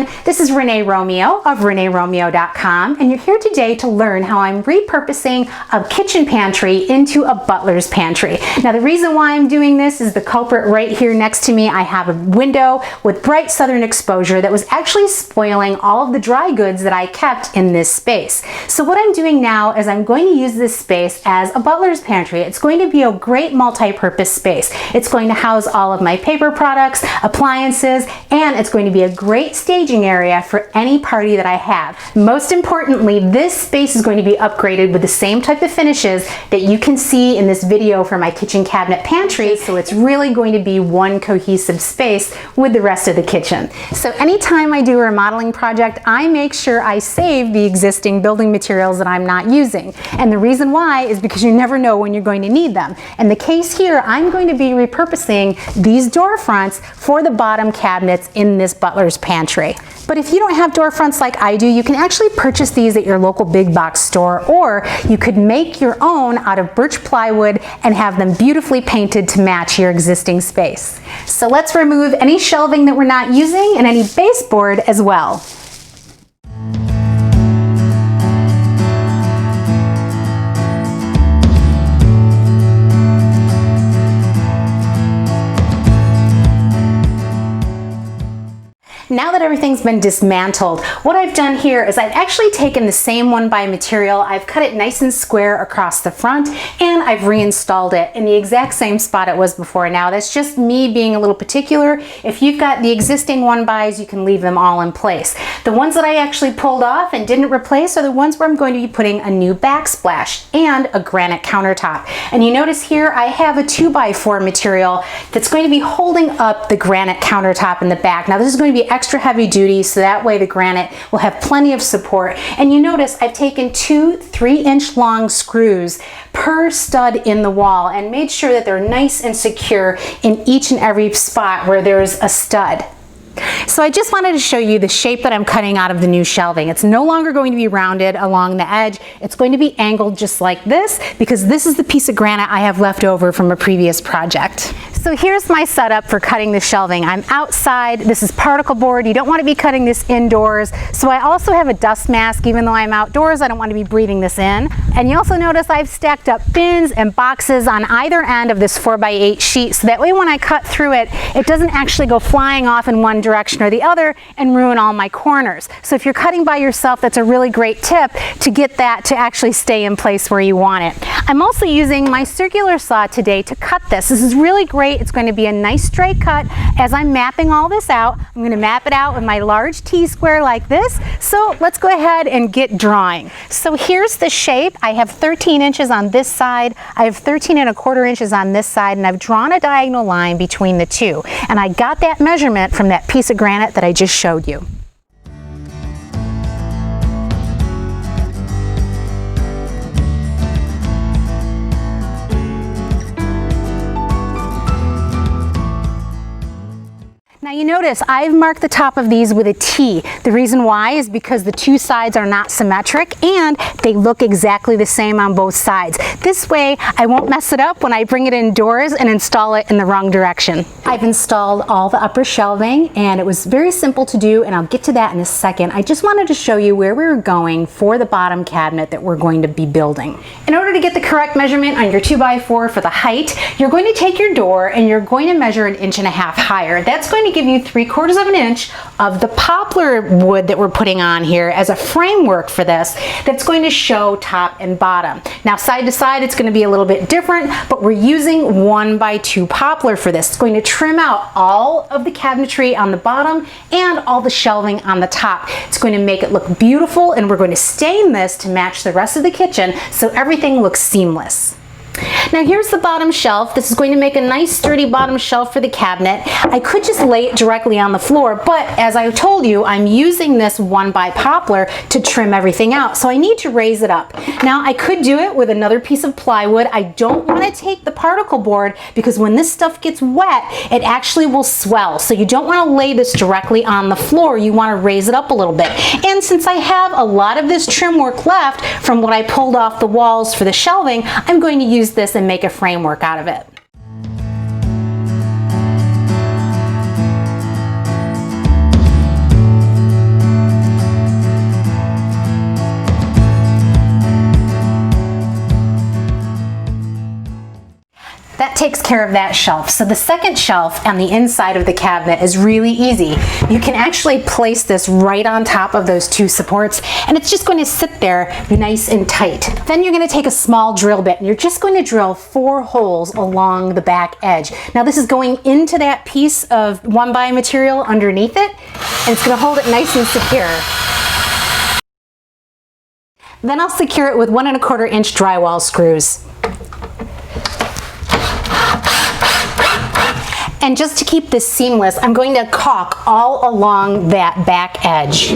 everyone, this is Renee Romeo of ReneeRomeo.com, and you're here today to learn how I'm repurposing a kitchen pantry into a butler's pantry. Now the reason why I'm doing this is the culprit right here next to me. I have a window with bright southern exposure that was actually spoiling all of the dry goods that I kept in this space. So what I'm doing now is I'm going to use this space as a butler's pantry. It's going to be a great multi-purpose space. It's going to house all of my paper products, appliances, and it's going to be a great staging area for any party that I have. Most importantly, this space is going to be upgraded with the same type of finishes that you can see in this video for my kitchen cabinet pantry, so it's really going to be one cohesive space with the rest of the kitchen. So anytime I do a remodeling project, I make sure I save the existing building materials that I'm not using. And the reason why is because you never know when you're going to need them. In the case here, I'm going to be repurposing these door fronts for the bottom cabinets in this butler's pantry. But if you don't have door fronts like I do, you can actually purchase these at your local big box store, or you could make your own out of birch plywood and have them beautifully painted to match your existing space. So let's remove any shelving that we're not using and any baseboard as well. Now that everything's been dismantled, what I've done here is I've actually taken the same 1x material, I've cut it nice and square across the front, and I've reinstalled it in the exact same spot it was before. Now that's just me being a little particular. If you've got the existing 1x's, you can leave them all in place. The ones that I actually pulled off and didn't replace are the ones where I'm going to be putting a new backsplash and a granite countertop. And you notice here I have a 2x4 material that's going to be holding up the granite countertop in the back. Now this is going to be extra heavy duty, so that way the granite will have plenty of support. And you notice I've taken 2 3-inch long screws per stud in the wall and made sure that they're nice and secure in each and every spot where there's a stud. So I just wanted to show you the shape that I'm cutting out of the new shelving. It's no longer going to be rounded along the edge. It's going to be angled just like this, because this is the piece of granite I have left over from a previous project. So here's my setup for cutting the shelving. I'm outside. This is particle board. You don't want to be cutting this indoors. So I also have a dust mask. Even though I'm outdoors, I don't want to be breathing this in. And you also notice I've stacked up bins and boxes on either end of this 4x8 sheet, so that way when I cut through it, it doesn't actually go flying off in one direction or the other and ruin all my corners. So if you're cutting by yourself, that's a really great tip to get that to actually stay in place where you want it. I'm also using my circular saw today to cut this. This is really great. It's going to be a nice straight cut. As I'm mapping all this out, I'm going to map it out with my large T-square like this. So let's go ahead and get drawing. So here's the shape. I have 13 inches on this side. I have 13¼ inches on this side, and I've drawn a diagonal line between the two. And I got that measurement from that piece of granite that I just showed you. Now you notice I've marked the top of these with a T. The reason why is because the two sides are not symmetric and they look exactly the same on both sides. This way I won't mess it up when I bring it indoors and install it in the wrong direction. I've installed all the upper shelving, and it was very simple to do, and I'll get to that in a second. I just wanted to show you where we were going for the bottom cabinet that we're going to be building. In order to get the correct measurement on your 2x4 for the height, you're going to take your door and you're going to measure 1.5 inches higher. That's going to give you 3/4 inch of the poplar wood that we're putting on here as a framework for this, that's going to show top and bottom. Now side to side it's going to be a little bit different, but we're using 1x2 poplar for this. It's going to trim out all of the cabinetry on the bottom and all the shelving on the top. It's going to make it look beautiful, and we're going to stain this to match the rest of the kitchen so everything looks seamless. Now here's the bottom shelf. This is going to make a nice sturdy bottom shelf for the cabinet. I could just lay it directly on the floor, but as I told you, I'm using this 1x poplar to trim everything out, so I need to raise it up. Now I could do it with another piece of plywood. I don't want to take the particle board because when this stuff gets wet, it actually will swell. So you don't want to lay this directly on the floor. You want to raise it up a little bit. And since I have a lot of this trim work left from what I pulled off the walls for the shelving, I'm going to use this and make a framework out of it. takes care of that shelf. So the second shelf on the inside of the cabinet is really easy. You can actually place this right on top of those two supports, and it's just going to sit there nice and tight. Then you're going to take a small drill bit and you're just going to drill 4 holes along the back edge. Now this is going into that piece of 1x material underneath it, and it's going to hold it nice and secure. Then I'll secure it with 1 1/4 inch drywall screws. And just to keep this seamless, I'm going to caulk all along that back edge.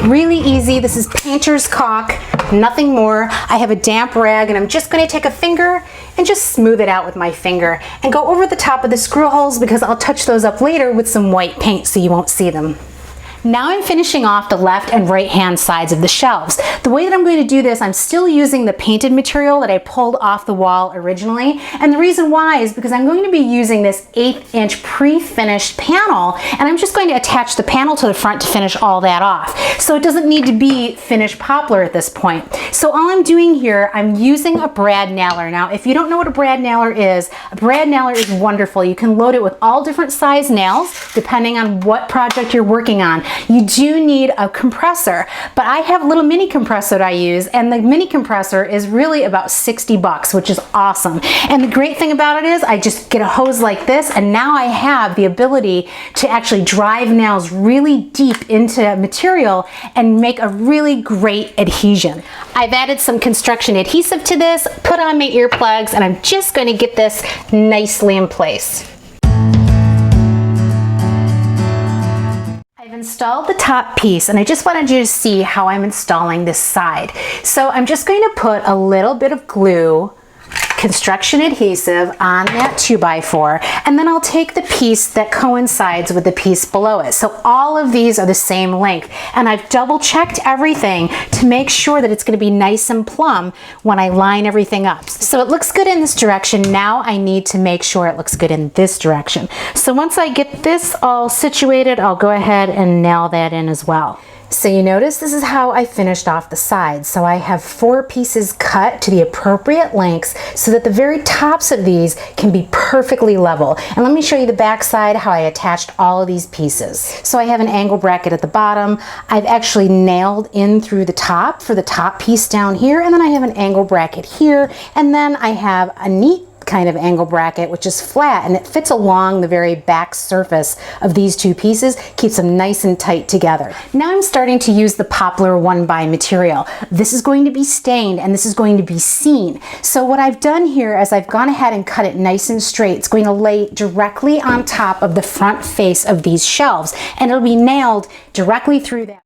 Really easy. This is painter's caulk, nothing more. I have a damp rag and I'm just going to take a finger and just smooth it out with my finger and go over the top of the screw holes because I'll touch those up later with some white paint so you won't see them. Now I'm finishing off the left and right hand sides of the shelves. The way that I'm going to do this, I'm still using the painted material that I pulled off the wall originally. And the reason why is because I'm going to be using this 1/8 inch pre-finished panel, and I'm just going to attach the panel to the front to finish all that off. So it doesn't need to be finished poplar at this point. So all I'm doing here, I'm using a brad nailer. Now, if you don't know what a brad nailer is wonderful. You can load it with all different size nails depending on what project you're working on. You do need a compressor, but I have a little mini compressor that I use, and the mini compressor is really about 60 bucks, which is awesome. And the great thing about it is I just get a hose like this, and now I have the ability to actually drive nails really deep into material and make a really great adhesion. I've added some construction adhesive to this, put on my earplugs, and I'm just going to get this nicely in place. I've installed the top piece, and I just wanted you to see how I'm installing this side. So I'm just going to put a little bit of glue, construction adhesive on that 2x4, and then I'll take the piece that coincides with the piece below it. So all of these are the same length, and I've double checked everything to make sure that it's going to be nice and plumb when I line everything up. So it looks good in this direction. Now I need to make sure it looks good in this direction. So once I get this all situated, I'll go ahead and nail that in as well. So you notice this is how I finished off the sides. So I have 4 pieces cut to the appropriate lengths so that the very tops of these can be perfectly level. And let me show you the back side, how I attached all of these pieces. So I have an angle bracket at the bottom. I've actually nailed in through the top for the top piece down here, and then I have an angle bracket here, and then I have a neat kind of angle bracket which is flat, and it fits along the very back surface of these 2 pieces, keeps them nice and tight together. Now I'm starting to use the poplar 1x material. This is going to be stained and this is going to be seen. So what I've done here is I've gone ahead and cut it nice and straight. It's going to lay directly on top of the front face of these shelves, and it'll be nailed directly through that.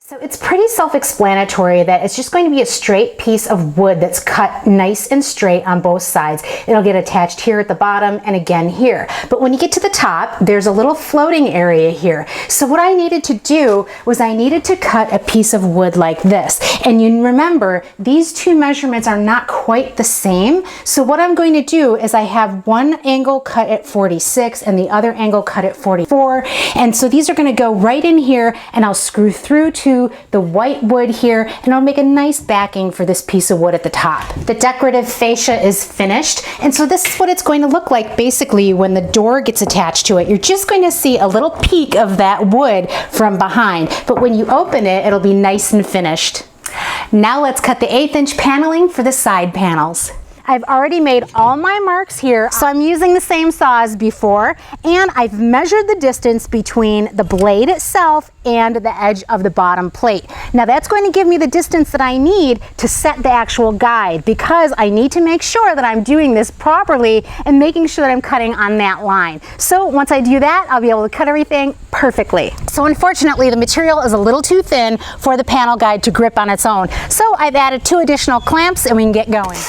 So it's pretty self-explanatory that it's just going to be a straight piece of wood that's cut nice and straight on both sides. It'll get attached here at the bottom and again here. But when you get to the top, there's a little floating area here. So what I needed to do was I needed to cut a piece of wood like this. And you remember, these 2 measurements are not quite the same. So what I'm going to do is I have one angle cut at 46 and the other angle cut at 44. And so these are going to go right in here, and I'll screw through to the white wood here, and I'll make a nice backing for this piece of wood at the top. The decorative fascia is finished, and so this is what it's going to look like basically when the door gets attached to it. You're just going to see a little peek of that wood from behind, but when you open it, it'll be nice and finished. Now let's cut the 1/8 inch paneling for the side panels. I've already made all my marks here, so I'm using the same saw as before, and I've measured the distance between the blade itself and the edge of the bottom plate. Now that's going to give me the distance that I need to set the actual guide, because I need to make sure that I'm doing this properly and making sure that I'm cutting on that line. So once I do that, I'll be able to cut everything perfectly. So unfortunately, the material is a little too thin for the panel guide to grip on its own. So I've added 2 additional clamps and we can get going.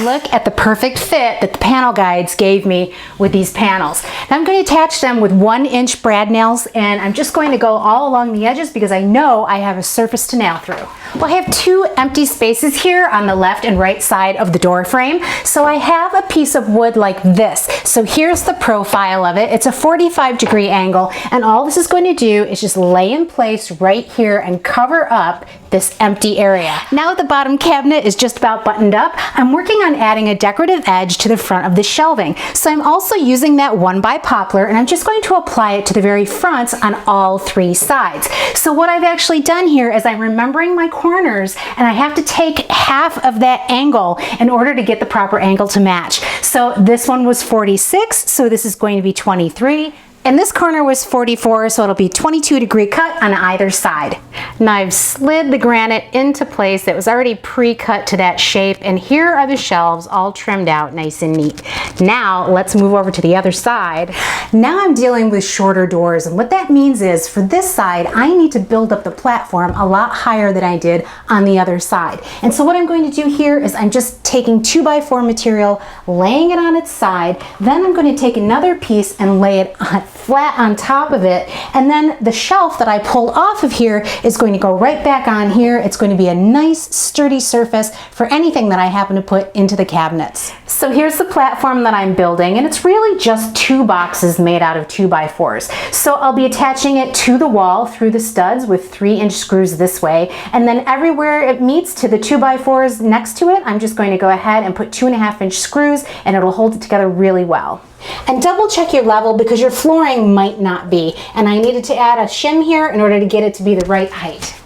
Look at the perfect fit that the panel guides gave me with these panels. Now I'm going to attach them with 1-inch brad nails, and I'm just going to go all along the edges because I know I have a surface to nail through. Well, I have 2 empty spaces here on the left and right side of the door frame. So I have a piece of wood like this. So here's the profile of it. It's a 45-degree angle, and all this is going to do is just lay in place right here and cover up this empty area. Now the bottom cabinet is just about buttoned up. I'm working on adding a decorative edge to the front of the shelving. So I'm also using that 1x poplar, and I'm just going to apply it to the very front on all 3 sides. So what I've actually done here is I'm remembering my corners, and I have to take half of that angle in order to get the proper angle to match. So this one was 46, so this is going to be 23. And this corner was 44, so it'll be 22-degree cut on either side. Now I've slid the granite into place. It was already pre-cut to that shape, and here are the shelves all trimmed out nice and neat. Now let's move over to the other side. Now I'm dealing with shorter doors, and what that means is for this side, I need to build up the platform a lot higher than I did on the other side. And so what I'm going to do here is I'm just taking 2x4 material, laying it on its side, then I'm going to take another piece and lay it flat on top of it, and then the shelf that I pulled off of here is going to go right back on here. It's going to be a nice sturdy surface for anything that I happen to put into the cabinets. So here's the platform that I'm building, and it's really just 2 boxes made out of 2x4s. So I'll be attaching it to the wall through the studs with 3-inch screws this way, and then everywhere it meets to the 2x4s next to it, I'm just going to go ahead and put 2.5-inch screws, and it'll hold it together really well. And double check your level because your flooring might not be. And I needed to add a shim here in order to get it to be the right height.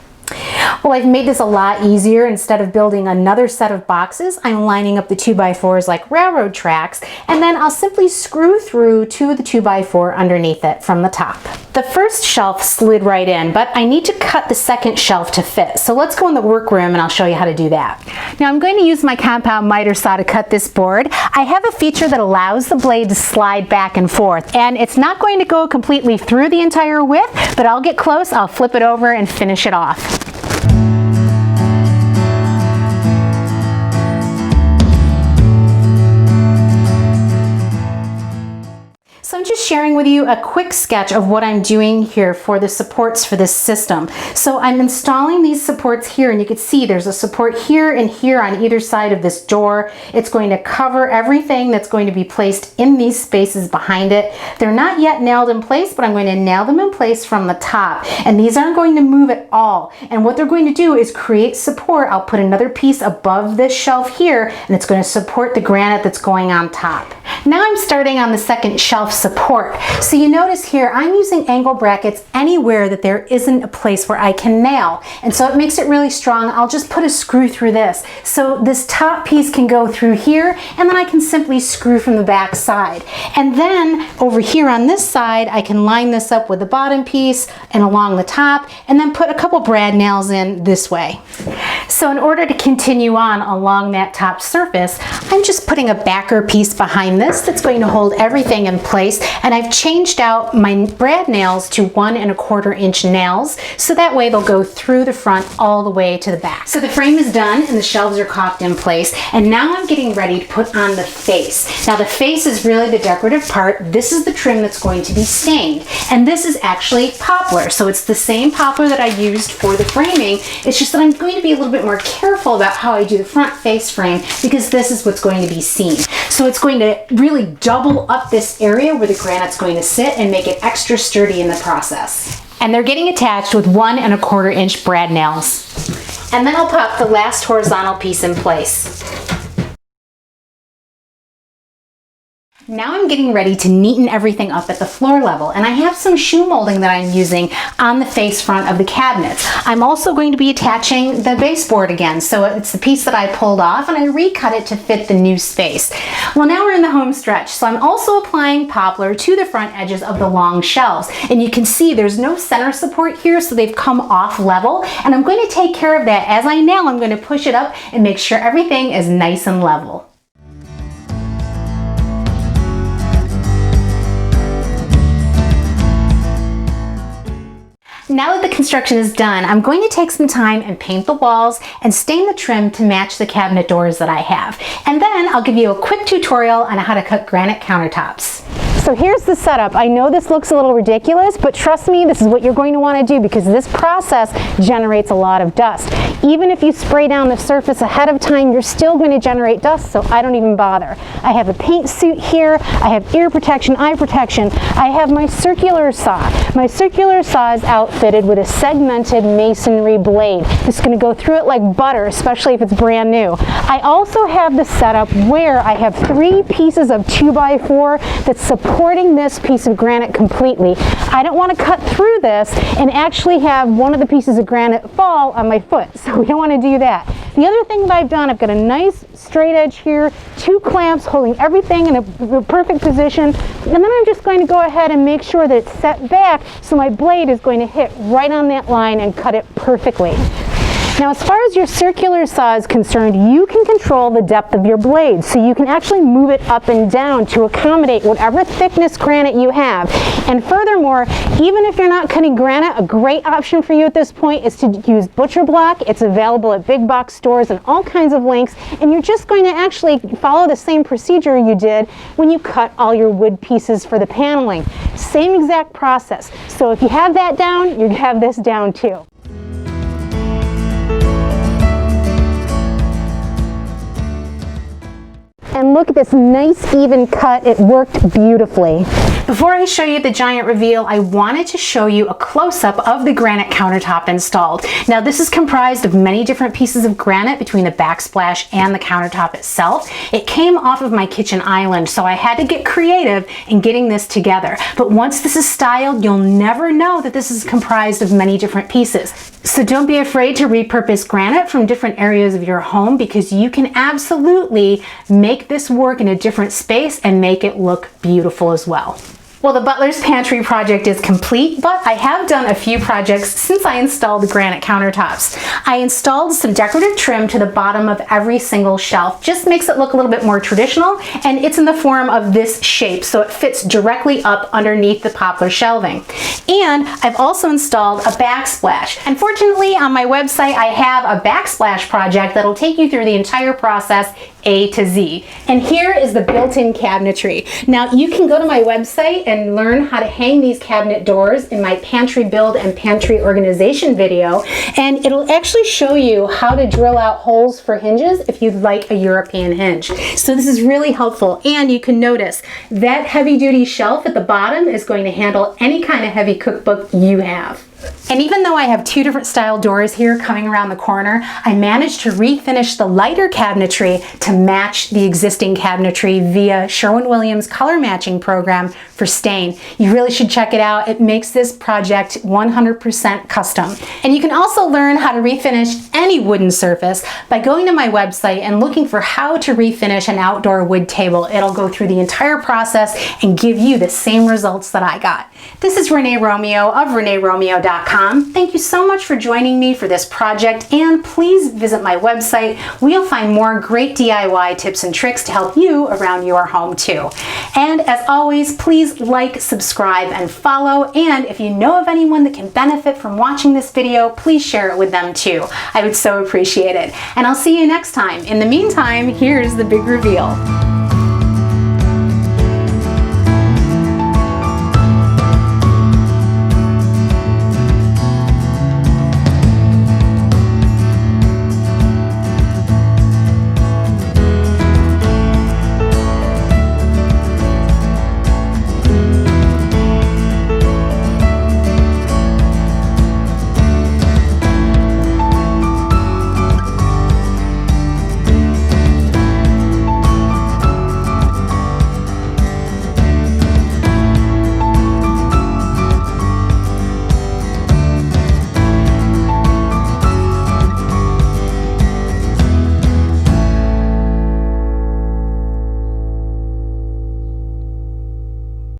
Well, I've made this a lot easier. Instead of building another set of boxes, I'm lining up the 2x4s like railroad tracks, and then I'll simply screw through to the 2x4 underneath it from the top. The first shelf slid right in, but I need to cut the second shelf to fit. So let's go in the workroom and I'll show you how to do that. Now I'm going to use my compound miter saw to cut this board. I have a feature that allows the blade to slide back and forth, and it's not going to go completely through the entire width, but I'll get close, I'll flip it over and finish it off. So I'm just sharing with you a quick sketch of what I'm doing here for the supports for this system. So I'm installing these supports here, and you can see there's a support here and here on either side of this door. It's going to cover everything that's going to be placed in these spaces behind it. They're not yet nailed in place, but I'm going to nail them in place from the top. And these aren't going to move at all. And what they're going to do is create support. I'll put another piece above this shelf here, and it's going to support the granite that's going on top. Now I'm starting on the second shelf support. So you notice here I'm using angle brackets anywhere that there isn't a place where I can nail, and so it makes it really strong. I'll just put a screw through this. So this top piece can go through here, and then I can simply screw from the back side. And then over here on this side I can line this up with the bottom piece and along the top, and then put a couple brad nails in this way. So in order to continue on along that top surface, I'm just putting a backer piece behind this that's going to hold everything in place, and I've changed out my brad nails to 1 1/4 inch nails, so that way they'll go through the front all the way to the back. So the frame is done and the shelves are caulked in place, and now I'm getting ready to put on the face. Now the face is really the decorative part. This is the trim that's going to be stained, and this is actually poplar, so it's the same poplar that I used for the framing. It's just that I'm going to be a little bit more careful about how I do the front face frame because this is what's going to be seen. So it's going to really double up this area where the granite's going to sit and make it extra sturdy in the process. And they're getting attached with 1 1/4 inch brad nails. And then I'll pop the last horizontal piece in place. Now I'm getting ready to neaten everything up at the floor level, and I have some shoe molding that I'm using on the face front of the cabinets. I'm also going to be attaching the baseboard again, so it's the piece that I pulled off and I recut it to fit the new space. Well, now we're in the home stretch, so I'm also applying poplar to the front edges of the long shelves, and you can see there's no center support here, so they've come off level, and I'm going to take care of that. As I nail, I'm going to push it up and make sure everything is nice and level. Now that the construction is done, I'm going to take some time and paint the walls and stain the trim to match the cabinet doors that I have. And then I'll give you a quick tutorial on how to cut granite countertops. So here's the setup. I know this looks a little ridiculous, but trust me, this is what you're going to want to do because this process generates a lot of dust. Even if you spray down the surface ahead of time, you're still going to generate dust, so I don't even bother. I have a paint suit here, I have ear protection, eye protection, I have my circular saw. My circular saw is outfitted with a segmented masonry blade. It's going to go through it like butter, especially if it's brand new. I also have the setup where I have 3 pieces of 2x4 that's supporting this piece of granite completely. I don't want to cut through this and actually have one of the pieces of granite fall on my foot, so we don't want to do that. The other thing that I've done, I've got a nice straight edge here, 2 clamps holding everything in a perfect position, and then I'm just going to go ahead and make sure that it's set back so my blade is going to hit right on that line and cut it perfectly. Now, as far as your circular saw is concerned, you can control the depth of your blade, so you can actually move it up and down to accommodate whatever thickness granite you have. And furthermore, even if you're not cutting granite, a great option for you at this point is to use butcher block. It's available at big box stores and all kinds of lengths, and you're just going to actually follow the same procedure you did when you cut all your wood pieces for the paneling. Same exact process. So if you have that down, you have this down too. And look at this nice even cut. It worked beautifully. Before I show you the giant reveal, I wanted to show you a close-up of the granite countertop installed. Now this is comprised of many different pieces of granite between the backsplash and the countertop itself. It came off of my kitchen island, so I had to get creative in getting this together. But once this is styled, you'll never know that this is comprised of many different pieces. So don't be afraid to repurpose granite from different areas of your home because you can absolutely make this work in a different space and make it look beautiful as well. Well, the Butler's Pantry project is complete, but I have done a few projects since I installed the granite countertops. I installed some decorative trim to the bottom of every single shelf. Just makes it look a little bit more traditional, and it's in the form of this shape, so it fits directly up underneath the poplar shelving. And I've also installed a backsplash. Unfortunately, on my website, I have a backsplash project that'll take you through the entire process A to Z. And here is the built-in cabinetry. Now you can go to my website and learn how to hang these cabinet doors in my pantry build and pantry organization video, and it'll actually show you how to drill out holes for hinges if you'd like a European hinge. So this is really helpful, and you can notice that heavy-duty shelf at the bottom is going to handle any kind of heavy cookbook you have. And even though I have 2 different style doors here coming around the corner, I managed to refinish the lighter cabinetry to match the existing cabinetry via Sherwin Williams color matching program for stain. You really should check it out. It makes this project 100% custom. And you can also learn how to refinish any wooden surface by going to my website and looking for how to refinish an outdoor wood table. It'll go through the entire process and give you the same results that I got. This is Renee Romeo of ReneeRomeo.com. Thank you so much for joining me for this project, and please visit my website where you'll find more great DIY tips and tricks to help you around your home too. And as always, please like, subscribe, and follow, and if you know of anyone that can benefit from watching this video, please share it with them too. I would so appreciate it. And I'll see you next time. In the meantime, here's the big reveal.